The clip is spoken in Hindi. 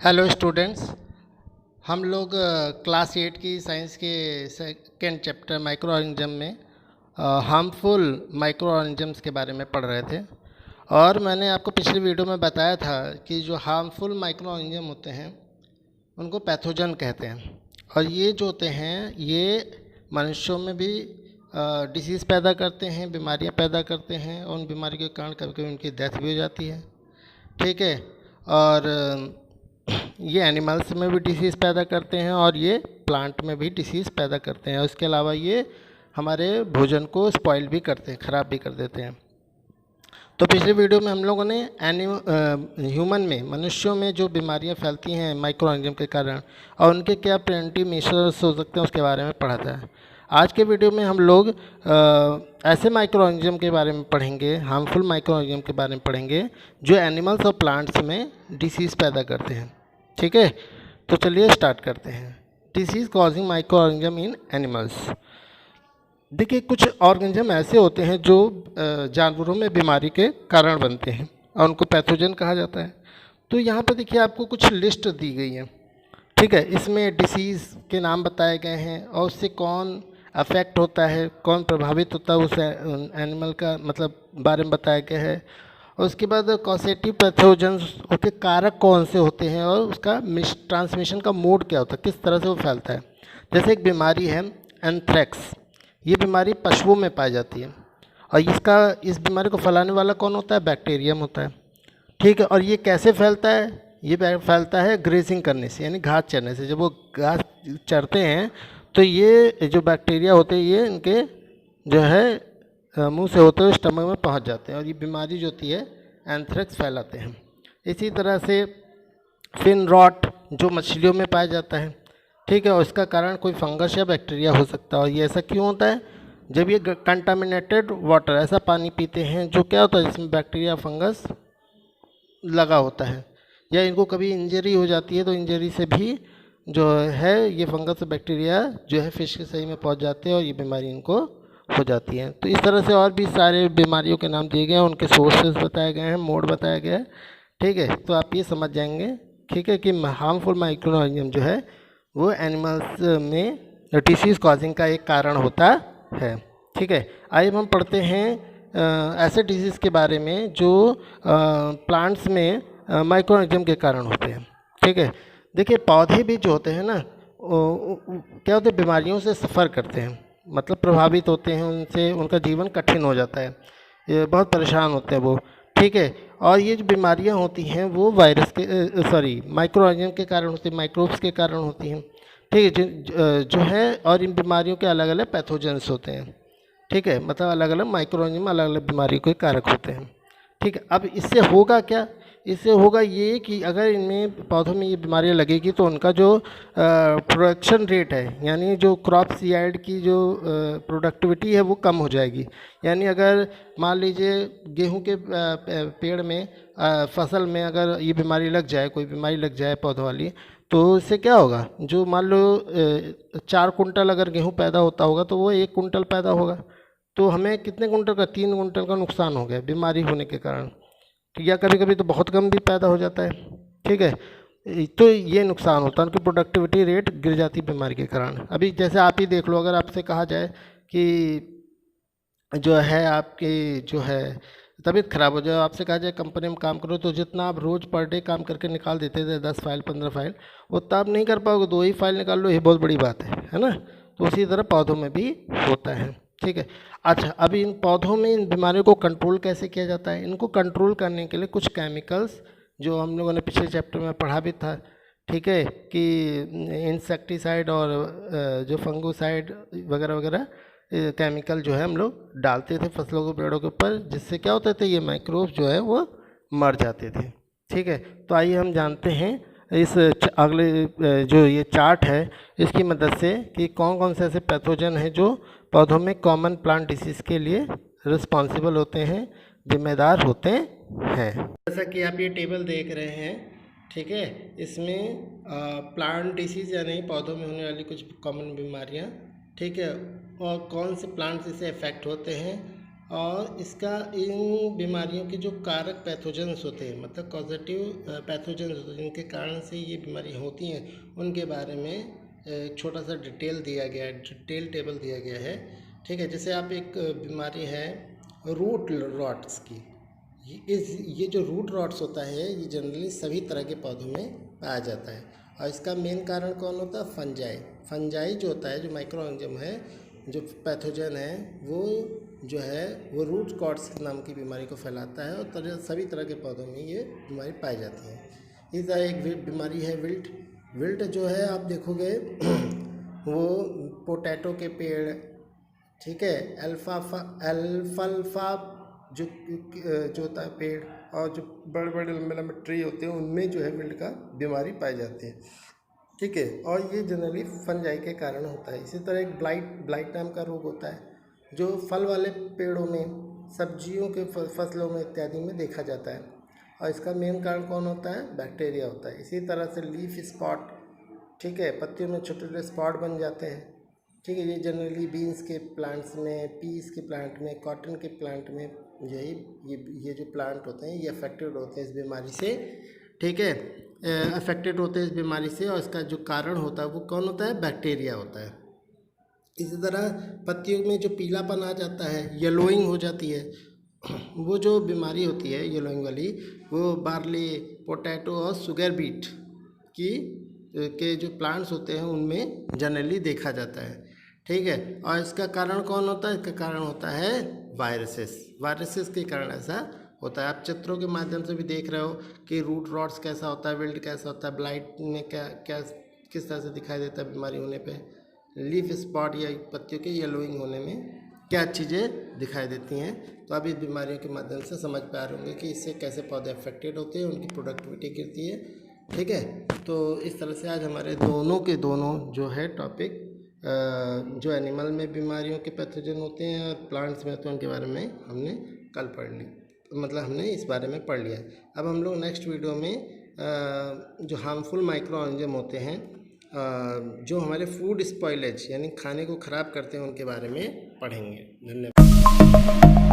Hello students. हम लोग क्लास 8 की साइंस के सेकेंड चैप्टर माइक्रो ऑर्गेनिज्म में हार्मफुल माइक्रो ऑर्गेनिजम्स के बारे में पढ़ रहे थे। और मैंने आपको पिछली वीडियो में बताया था कि जो हार्मफुल माइक्रो ऑर्गेनिज्म होते हैं उनको पैथोजन कहते हैं। और ये जो होते हैं ये मनुष्यों में भी डिसीज़ पैदा करते हैं, बीमारियां पैदा करते हैं, और उन बीमारी के कारण कभी कभी उनकी डेथ भी हो जाती है। ठीक है। और ये एनिमल्स में भी डिसीज़ पैदा करते हैं और ये प्लांट में भी डिसीज़ पैदा करते हैं। और इसके अलावा ये हमारे भोजन को स्पॉइल भी करते हैं, ख़राब भी कर देते हैं। तो पिछले वीडियो में हम लोगों ने ह्यूमन में, मनुष्यों में जो बीमारियां फैलती हैं माइक्रो ऑर्गेनिज्म के कारण और उनके क्या प्रिवेंटिव मेजर्स हो सकते हैं उसके बारे में पढ़ा था। आज के वीडियो में हम लोग ऐसे माइक्रो ऑर्गेनिज्म के बारे में पढ़ेंगे, हार्मफुल माइक्रो ऑर्गेनिज्म के बारे में पढ़ेंगे जो एनिमल्स और प्लांट्स में डिसीज़ पैदा करते हैं। ठीक है, तो चलिए स्टार्ट करते हैं। Disease causing micro organism in animals. देखिए, कुछ ऑर्गेनिज्म ऐसे होते हैं जो जानवरों में बीमारी के कारण बनते हैं और उनको पैथोजन कहा जाता है। तो यहाँ पर देखिए आपको कुछ लिस्ट दी गई है। ठीक है, इसमें डिसीज़ के नाम बताए गए हैं और उससे कौन अफेक्ट होता है, कौन प्रभावित होता है, उस एनिमल का मतलब बारे में बताया गया है। और उसके बाद कॉसेटिव पैथोजेंस के कारक कौन से होते हैं और उसका ट्रांसमिशन का मोड क्या होता है, किस तरह से वो फैलता है। जैसे एक बीमारी है एंथ्रेक्स, ये बीमारी पशुओं में पाई जाती है और इस बीमारी को फैलाने वाला कौन होता है? बैक्टीरियम होता है। ठीक है, और ये कैसे फैलता है? ये फैलता है ग्रेजिंग करने से, यानी घास चरने से। जब वो घास चरते हैं तो ये जो बैक्टीरिया होते हैं ये इनके जो है मुंह से होते हुए स्टमक में पहुंच जाते हैं और ये बीमारी जो होती है एंथ्रेक्स फैलाते हैं। इसी तरह से फिन रॉट जो मछलियों में पाया जाता है। ठीक है, और इसका कारण कोई फंगस या बैक्टीरिया हो सकता है। और ये ऐसा क्यों होता है? जब ये कंटामिनेटेड वाटर, ऐसा पानी पीते हैं जो क्या होता है जिसमें बैक्टीरिया फंगस लगा होता है, या इनको कभी इंजरी हो जाती है तो इंजरी से भी जो है ये फंगस बैक्टीरिया जो है फिश के सही में पहुंच जाते हैं और ये बीमारी इनको हो जाती है। तो इस तरह से और भी सारे बीमारियों के नाम दिए गए हैं, उनके सोर्सेज बताए गए हैं, मोड बताया गया है। ठीक है, तो आप ये समझ जाएंगे ठीक है कि हार्मफुल माइक्रो ऑर्गेनिज्म जो है वो एनिमल्स में डिसीज़ कॉजिंग का एक कारण होता है। ठीक है, आइए हम पढ़ते हैं ऐसे डिसीज़ के बारे में जो प्लांट्स में माइक्रो ऑर्गेनिज्म के कारण होते हैं। ठीक है, देखिए पौधे भी जो होते हैं ना क्या होते हैं, बीमारियों से सफ़र करते हैं, मतलब प्रभावित होते हैं उनसे, उनका जीवन कठिन हो जाता है, ये बहुत परेशान होते हैं वो। ठीक है, और ये जो बीमारियां होती हैं वो वायरस के माइक्रो ऑर्गेनिज्म के कारण होती है, माइक्रोब्स के कारण होती हैं। ठीक है, जो है, और इन बीमारियों के अलग अलग पैथोजेंस होते हैं। ठीक है, मतलब अलग अलग माइक्रो ऑर्गेनिज्म अलग अलग बीमारी के कारक होते हैं। ठीक है, अब इससे होगा क्या? इससे होगा ये कि अगर इनमें पौधों में ये बीमारियां लगेगी तो उनका जो प्रोडक्शन रेट है, यानी जो क्रॉप यील्ड की जो प्रोडक्टिविटी है वो कम हो जाएगी। यानी अगर मान लीजिए गेहूं के पेड़ में फसल में अगर ये बीमारी लग जाए, कोई बीमारी लग जाए पौधों वाली, तो इससे क्या होगा? जो मान लो 4 कुंटल अगर गेहूं पैदा होता होगा तो वो 1 कुंटल पैदा होगा। तो हमें कितने कुंटल का? 3 कुंटल का नुकसान हो गया बीमारी होने के कारण। या कभी कभी तो बहुत कम भी पैदा हो जाता है। ठीक है, तो ये नुकसान होता है, उनकी प्रोडक्टिविटी रेट गिर जाती है बीमारी के कारण। अभी जैसे आप ही देख लो, अगर आपसे कहा जाए कि जो है आपकी जो है तबीयत ख़राब हो जाए, आपसे कहा जाए कंपनी में काम करो, तो जितना आप रोज़ पर डे काम करके निकाल देते थे 10 फाइल 15 फाइल, उतना आप नहीं कर पाओगे। 2 ही फाइल निकाल लो, ये बहुत बड़ी बात है ना? तो उसी तरह पौधों में भी होता है। ठीक है, अच्छा, अभी इन पौधों में इन बीमारियों को कंट्रोल कैसे किया जाता है? इनको कंट्रोल करने के लिए कुछ केमिकल्स जो हम लोगों ने पिछले चैप्टर में पढ़ा भी था, ठीक है, कि इंसेक्टिसाइड और जो फंगोसाइड वगैरह वगैरह केमिकल जो है हम लोग डालते थे फसलों के पेड़ों के ऊपर, जिससे क्या होता था, ये माइक्रोब्स जो है वो मर जाते थे। ठीक है, तो आइए हम जानते हैं इस अगले जो ये चार्ट है इसकी मदद से कि कौन कौन से ऐसे पैथोजन हैं जो पौधों में कॉमन प्लांट डिसीज़ के लिए रिस्पॉन्सिबल होते हैं, जिम्मेदार होते हैं। जैसा कि आप ये टेबल देख रहे हैं, ठीक है, इसमें प्लांट डिसीज़ यानी पौधों में होने वाली कुछ कॉमन बीमारियां, ठीक है, और कौन से प्लांट्स इससे अफेक्ट होते हैं और इसका इन बीमारियों के जो कारक पैथोजेंस होते हैं, मतलब कॉजेटिव पैथोजेंस होते हैं जिनके कारण से ये बीमारी होती हैं, उनके बारे में एक छोटा सा डिटेल दिया गया है, डिटेल टेबल दिया गया है। ठीक है, जैसे आप एक बीमारी है रूट रॉट्स की, ये जो रूट रॉट्स होता है ये जनरली सभी तरह के पौधों में पाया जाता है। और इसका मेन कारण कौन होता है? फंजाई जो होता है, जो माइक्रो ऑर्गेनिज्म है, जो पैथोजन है, वो जो है वो रूट कॉर्ड्स नाम की बीमारी को फैलाता है और सभी तरह के पौधों में ये बीमारी पाई जाती है। इस तरह एक बीमारी है विल्ट जो है आप देखोगे वो पोटैटो के पेड़, ठीक है, अल्फाल्फा जो होता है पेड़, और जो बड़े बड़े लंबे लंबे ट्री होते हैं उनमें जो है विल्ट का बीमारी पाई जाती है। ठीक है, और ये जनरली फंजाई के कारण होता है। इसी तरह एक ब्लाइट नाम का रोग होता है जो फल वाले पेड़ों में, सब्जियों के फसलों में इत्यादि में देखा जाता है, और इसका मेन कारण कौन होता है? बैक्टीरिया होता है। इसी तरह से लीफ स्पॉट, ठीक है, पत्तियों में छोटे छोटे स्पॉट बन जाते हैं। ठीक है, ये जनरली बीन्स के प्लांट्स में, पीस के प्लांट में, कॉटन के प्लांट में ये जो प्लांट होते हैं ये अफेक्टेड होते हैं इस बीमारी से। ठीक है, अफेक्टेड होते हैं इस बीमारी से, और इसका जो कारण होता है वो कौन होता है? बैक्टीरिया होता है। इसी तरह पत्तियों में जो पीलापन आ जाता है, येलोइंग हो जाती है, वो जो बीमारी होती है येलोइंग वाली, वो बार्ली, पोटैटो और शुगर बीट के जो प्लांट्स होते हैं उनमें जनरली देखा जाता है। ठीक है, और इसका कारण कौन होता है? इसका कारण होता है वायरसेस के कारण ऐसा होता है। आप चित्रों के माध्यम से भी देख रहे हो कि रूट रॉट्स कैसा होता है, विल्ट कैसा होता है, ब्लाइट में क्या किस तरह से दिखाई देता है बीमारी होने पे, लीफ स्पॉट या पत्तियों के येलोइंग होने में क्या चीज़ें दिखाई देती हैं। तो आप इस बीमारियों के माध्यम से समझ पा रहे होंगे कि इससे कैसे पौधे अफेक्टेड होते हैं, उनकी प्रोडक्टिविटी गिरती है। ठीक है, तो इस तरह से आज हमारे दोनों जो है टॉपिक, जो एनिमल में बीमारियों के पैथोजन होते हैं और प्लांट्स में होते हैं उनके बारे में हमने कल पढ़ ली, मतलब हमने इस बारे में पढ़ लिया। अब हम लोग नेक्स्ट वीडियो में जो हार्मफुल माइक्रो ऑर्गेनिज्म होते हैं, जो हमारे फूड स्पॉइलेज यानी खाने को ख़राब करते हैं, उनके बारे में पढ़ेंगे। धन्यवाद।